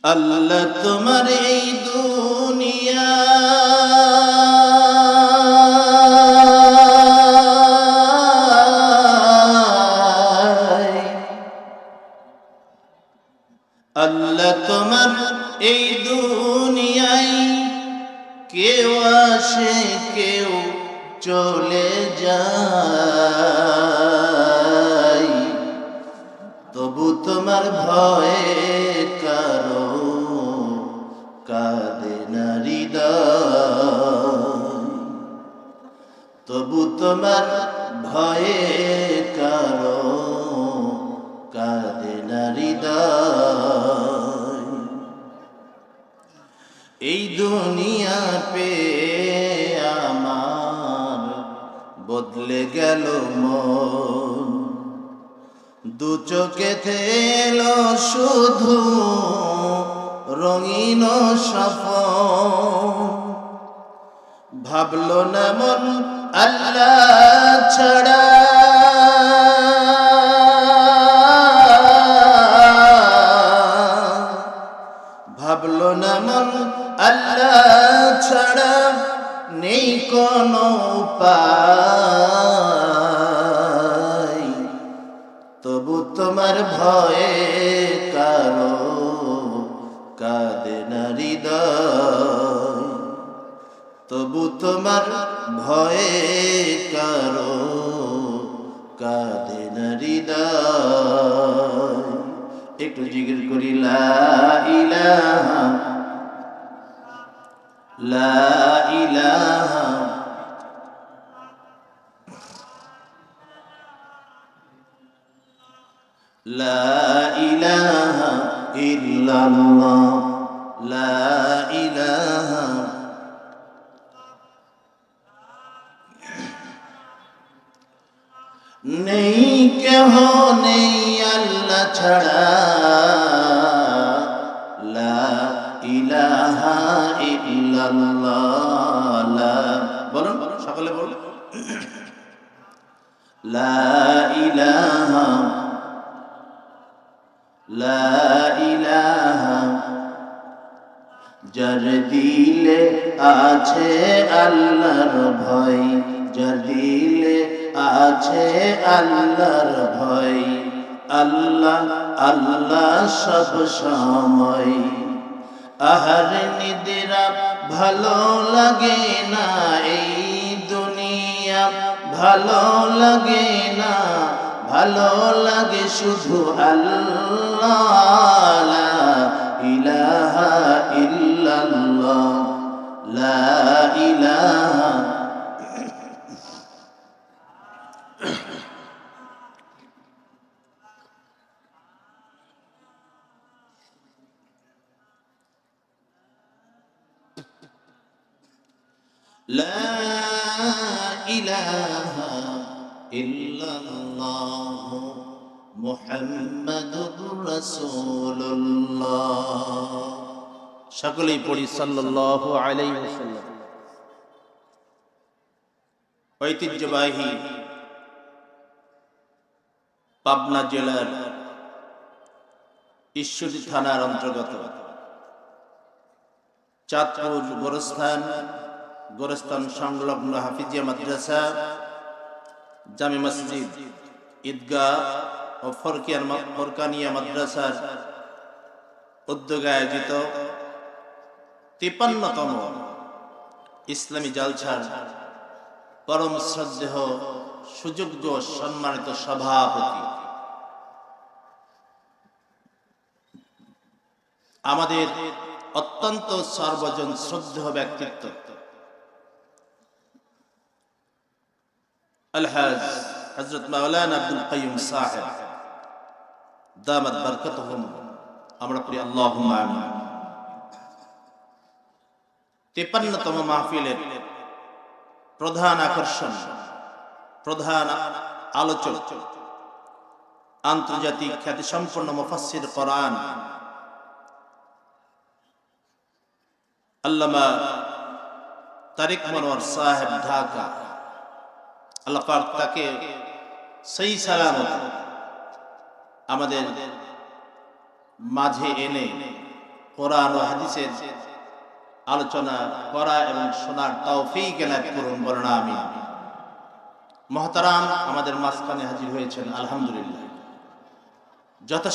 আল্লাহ তোমার এই দুনিয়া আল্লাহ তোমার এই দুনিয়ায় কেউ আসে কেউ চলে যায়, তবু তোমার ভয়ে কারো কাঁদে না হৃদয়, তবু তোমার ভয়ে কারো কাঁদে না হৃদয়। এই দুনিয়া পে আমার বদলে গেল মন, দু চোখে এলো শুধু রঙিন স্বপ্ন, ভাবলো না মন আল্লাহ ছাড়া, ভাবলো না মন আল্লাহ ছাড়া নেই কোনো উপায়, তবু তোমার ভয়ে কারো কাঁদে না হৃদয়, তবু তোমার ভয়ে কারো কাঁদে না হৃদয়। একটু জিকির করি লা ইলাহা লা ইলাহা লা ইলাহা ইল্লাল্লাহ লা ইলাহা। নেই কেহ নেই আল্লাহ ছাড়া, লা ইলাহা ইল্লাল্লাহ, বলুন সকলে বলুন লা ইলাহা লা ইলাহা। যার দিলে আছে আল্লাহর ভয়, যার দিলে আছে আল্লাহর ভয়, আল্লাহ আল্লাহ সব সময়। আহার নিদ্রা ভালো লাগে না, এই দুনিয়া ভালো লাগে না, ভালো লাগে শুধু আল্লাহ, লা ইলাহা ইল্লাল্লাহ লা ইলাহা। লা ইলাহা ইল্লাল্লাহ মুহাম্মাদুর রাসূলুল্লাহ। সকলেই পড়ি সাল্লাল্লাহু আলাইহি ওয়াসাল্লাম। ঐতিহ্যবাহী পাবনা জেলার ঈশ্বরদী থানার অন্তর্গত চাঁদপুর গোরস্থান সংলগ্ন হাফিজিয়া মাদ্রাসা, জামে মসজিদ, ঈদগাহ ও ফরকানিয়া মাদ্রাসার উদ্যোগে আয়োজিত 53তম ইসলামী জালসার পরম শ্রদ্ধেয় সুযোগ্য সম্মানিত সভাপতি, আমাদের অত্যন্ত সর্বজন শ্রদ্ধেয় ব্যক্তিত্ব আলহাজ হযরত মাওলানা আব্দুল কাইয়ুম সাহেব দামাত বরকতুহুম, আমরা পড়ি আল্লাহুম্মা আমিন। 53তম মাহফিলের প্রধান আকর্ষণ, প্রধান আলোচক, আন্তর্জাতিক খ্যাতিসম্পন্ন মুফাসসির কোরআন আল্লামা তারিক মনোয়ার সাহেব ঢাকা, আল্লাহ পাক তাকে সহি সালামত আমাদের মাঝে এনে কোরআন ও হাদিসের আলোচনা করা এবং শোনার তৌফিক এনায়েত করুন, বলেন আমিন। মহতারাম, আমাদের মাঝখানে হাজির হয়েছেন আলহামদুলিল্লাহ। যত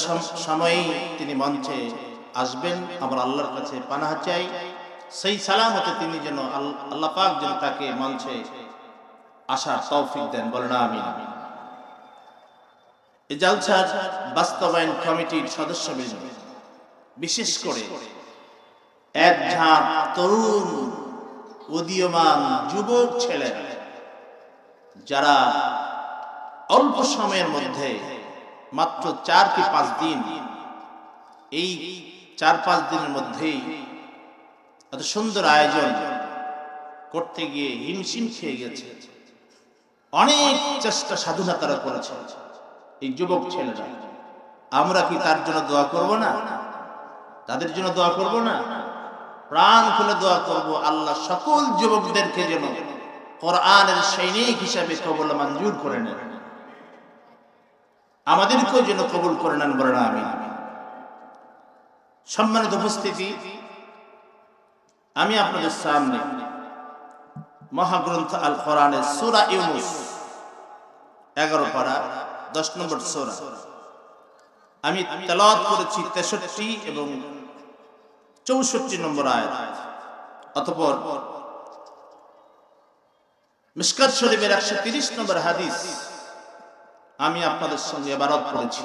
সময়ই তিনি মঞ্চে আসবেন আমরা আল্লাহর কাছে পানাহ চাই সেই সালামতে তিনি যেন আল্লাহ পাক যেন তাকে মঞ্চে আসার তৌফিক দেন, বলেন আমিন। এই জালসার বাস্তবায়ন কমিটির সদস্যবৃন্দ, বিশেষ করে এক ঝাঁক তরুণ উদীয়মান যুবক ছেলেরা যারা অল্প সময়ের মধ্যে মাত্র 4 কি 5 দিন, এই 4-5 দিনের মধ্যেই এত সুন্দর আয়োজন করতে গিয়ে হিমশিম খেয়ে গেছে। অনেক চেষ্টা সাধনা তারা করেছে এই যুবক ছেলেরা। আমরা কি তার জন্য দোয়া করব না? তাদের জন্য দোয়া করব না? প্রাণ খুলে দোয়া করব আল্লাহ সকল যুবকদেরকে যেন কোরআনের সৈনিক হিসাবে কবুল মঞ্জুর করে নেন, আমাদেরকেও যেন কবুল করে নেন, বলেন আমিন। সম্মানিত উপস্থিতি, আমি আপনাদের সামনে মহাগ্রন্থ আল কোরআনের সূরা ইউনূস 11 পারা 10 নম্বর সূরা আমি তেলাওয়াত করেছি 63 এবং 64 নম্বর আয়াত। অতঃপর মিশকাত শরীফের 130 নম্বর হাদিস আমি আপনাদের সঙ্গে ইবারত করেছি।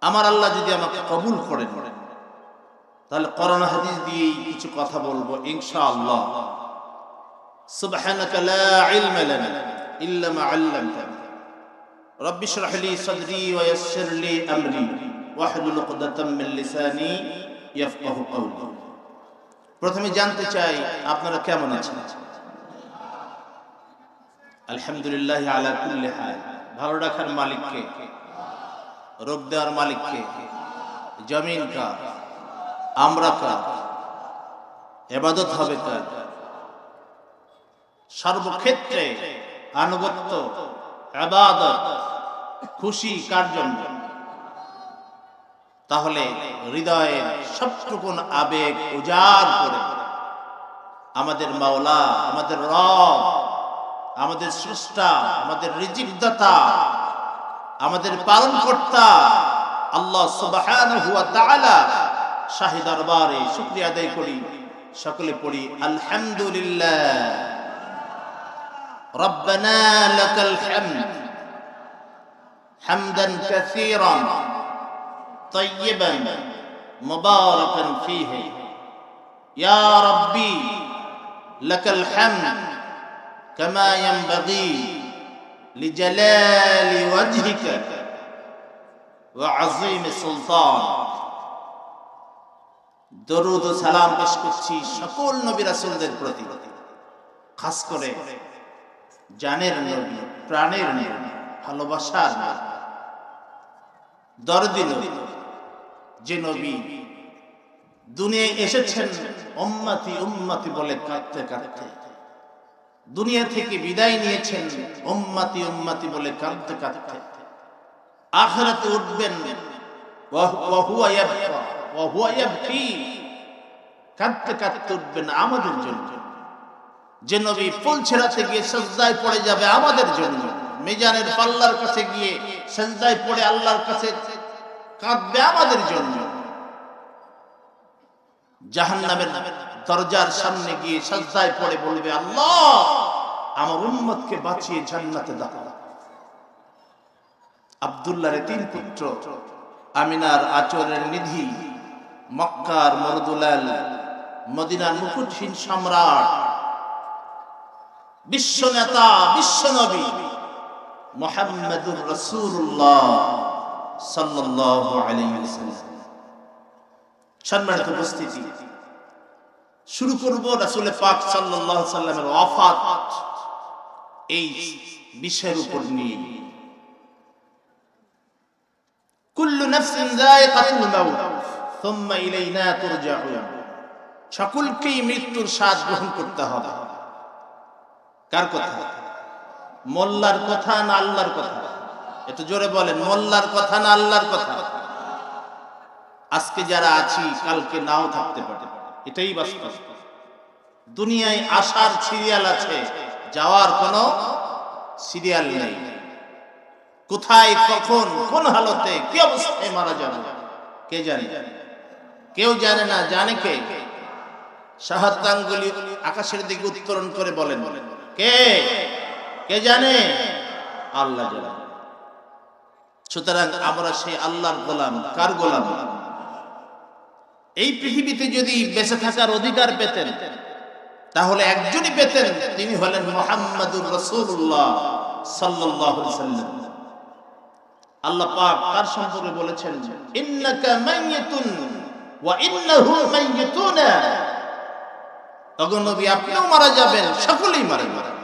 আমার আল্লাহ যদি আমাকে কবুল করেন তাহলে কোরআন হাদিস দিয়েই কিছু কথা বলবো ইনশাআল্লাহ। সুবহানাকা লা ইলমা লানা ইল্লা মা 'আল্লামতানা রব্বি ইশরাহ লি সাদরি ওয়া ইয়াসসির লি আমরি ওয়াহলুল উকদাতাম মিন লিসানি ইয়াফকাহু কওলি। প্রথমে জানতে চাই আপনারা কেমন আছেন? আলহামদুলিল্লাহ আলা কুল্লি হাল। ভালো রাখার মালিক কে? রোগ দেওয়ার মালিক কে? জমিন কার? আমরা কার? ইবাদত হবে কার? সর্বক্ষেত্রে আনুগত্য, ইবাদত, খুশি কার জন্য? তাহলে হৃদয়ের সবটুকুন আবেগ উজাড় করে আমাদের মাওলা, আমাদের রব, আমাদের স্রষ্টা, আমাদের রিজিকদাতা, আমাদের পালনকর্তা আল্লাহ সুবহানাহু ওয়া তাআলা শাহী দরবারে শুকরিয়া আদায় করি। সকলে পড়ি আলহামদুলিল্লাহ। রব্বানা লাকাল হামদ হামদান কাসীরান তাইয়্যিবান মুবারাকান ফীহি ইয়া রাব্বি লাকাল হামদ কামা ইয়ানবাগি লিজালালি ওয়াজহিকা ওয়া আযীমি সুলতানিক। দরুদ ও সালাম পেশ করছি সকল নবী রাসূলদের প্রতি, খাস করে জানের নবী, প্রাণের নবী, ভালোবাসার নবী, দরদি নবী, যে নবী দুনিয়ায় এসেছেন উম্মতি উম্মতি বলে কাঁদতে কাঁদতে, দুনিয়া থেকে বিদায় নিয়েছেন উম্মতি উম্মতি বলে কাঁদতে কাঁদতে, আখিরাতে উঠবেন ওয়া হুয়া ইয়াবকা ওয়া হুয়া ইয়াবকি, কাঁদতে কাঁদতে উঠবেন আমাদের জন্য। যে নবী ফুল ছেড়াতে গিয়ে সিজদায় পড়ে যাবে আমাদের জন্য, মিজানের পাল্লার কাছে গিয়ে সিজদায় পড়ে আল্লাহর কাছে কাঁদবে আমাদের জন্য, জাহান্নামের দরজার সামনে গিয়ে সিজদায় পড়ে বলবে আল্লাহ আমার উম্মতকে বাঁচিয়ে জান্নাতে দাও। আব্দুল্লাহর 3 পুত্র, আমিনার আঁচলের নিধি, মক্কার মরদুলাল, মদিনার মুকুটহীন সম্রাট, বিশ্ব নেতা, বিশ্ব নবী মুহাম্মদুর রাসূলুল্লাহ সাল্লাল্লাহু আলাইহি ওয়াসাল্লাম। সম্মানিত উপস্থিতি, শুরু করব রাসূল পাক সাল্লাল্লাহু আলাইহি ওয়াসাল্লামের ওয়াফাত এই বিষয়ের উপর নিয়ে। কুল্লু নাফসিন যায়িকাতুল মাউত সুম্মা ইলাইনা তুরজাউন। সকলকেই মৃত্যুর স্বাদ গ্রহণ করতে হবে। কার কথা? মোল্লার কথা না আল্লাহর কথা? একটু জোরে বলেন, মোল্লার কথা না আল্লাহর কথা? আজকে যারা আছি কালকে নাও থাকতে পারে, এটাই বাস্তব। দুনিয়ায় আসার সিরিয়াল আছে, যাওয়ার কোনো সিরিয়াল নেই। কোথায়, কখন, কোন হালতে, কি অবস্থায় মারা যাবে কে জানে? কেউ জানে না। জানে কে? শাহাদাত আঙ্গুলি আকাশের দিকে উত্তোলন করে বলেন, কে? কে জানে? আল্লাহ জানে। সুতরাং আমরা সেই আল্লাহর গোলাম। কার গোলাম? এই পৃথিবীতে যদি বেঁচে থাকার অধিকার পেতেন তাহলে একজনই পেতেন, তিনি হলেন মুহাম্মাদুর রাসূলুল্লাহ সাল্লাল্লাহু আলাইহি ওয়াসাল্লাম। আল্লাহ পাক তার সম্পর্কে বলেছেন, ইন্নাকা মাইয়াতুন ওয়া ইন্নাহুম মাইয়াতুনা। ওগো নবী, আপনিও মারা যাবেন, সকলেই মারা যাবেন।